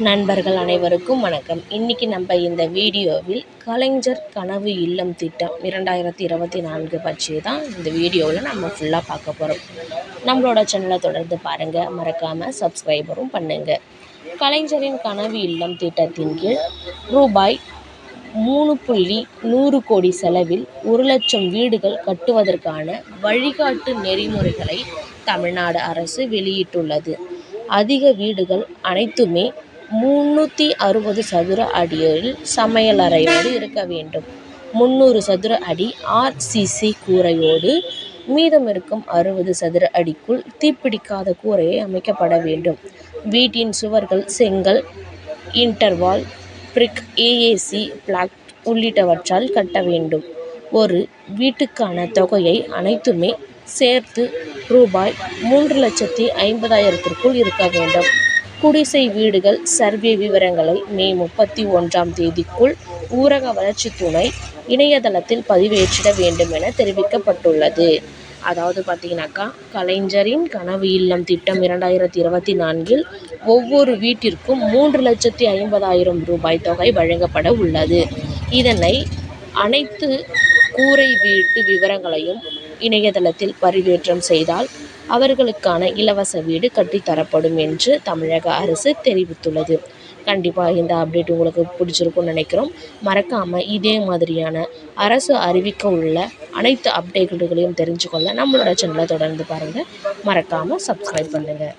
நண்பர்கள் அனைவருக்கும் வணக்கம். இன்றைக்கி நம்ம இந்த வீடியோவில் கலைஞர் கனவு இல்லம் திட்டம் 2024 பற்றி தான் இந்த வீடியோவில் நம்ம ஃபுல்லாக பார்க்க போகிறோம். நம்மளோட சேனலை தொடர்ந்து பாருங்கள், மறக்காமல் சப்ஸ்கிரைபரும் பண்ணுங்கள். கலைஞரின் கனவு இல்லம் திட்டத்தின் கீழ் ரூபாய் 3.100 கோடி செலவில் 1,00,000 வீடுகள் கட்டுவதற்கான வழிகாட்டு நெறிமுறைகளை தமிழ்நாடு அரசு வெளியிட்டுள்ளது. அதிக வீடுகள் அனைத்துமே 360 சதுர அடியில் சமையலறையோடு இருக்க வேண்டும். 300 சதுர அடி RCC கூரையோடு, மீதம் இருக்கும் 60 சதுர அடிக்குள் தீப்பிடிக்காத கூரையை அமைக்கப்பட வேண்டும். வீட்டின் சுவர்கள் செங்கல், இன்டர்வால், பிரிக், AAC பிளாக் உள்ளிட்டவற்றால் கட்ட வேண்டும். ஒரு வீட்டுக்கான தொகையை அனைத்துமே சேர்த்து ரூபாய் 3,50,000க்குள் இருக்க வேண்டும். குடிசை வீடுகள் சர்வே விவரங்களை மே 31ஆம் தேதிக்குள் ஊரக வளர்ச்சித்துறை இணையதளத்தில் பதிவேற்றிட வேண்டும் என தெரிவிக்கப்பட்டுள்ளது. அதாவது பார்த்தீங்கன்னாக்கா, கலைஞரின் கனவு இல்லம் திட்டம் 2024 ஒவ்வொரு வீட்டிற்கும் 3,50,000 ரூபாய் தொகை வழங்கப்பட உள்ளது. இதனை அனைத்து கூரை வீட்டு விவரங்களையும் இணையதளத்தில் பதிவேற்றம் செய்தால் அவர்களுக்கான இலவச வீடு கட்டித்தரப்படும் என்று தமிழக அரசு தெரிவித்துள்ளது. கண்டிப்பாக இந்த அப்டேட் உங்களுக்கு பிடிச்சிருக்கும்னு நினைக்கிறோம். மறக்காமல் இதே மாதிரியான அரசு அறிவிக்க உள்ள அனைத்து அப்டேட்டுகளையும் தெரிஞ்சுக்கொள்ள நம்மளோட சேனலை தொடர்ந்து பாருங்கள். மறக்காமல் சப்ஸ்கிரைப் பண்ணுங்கள்.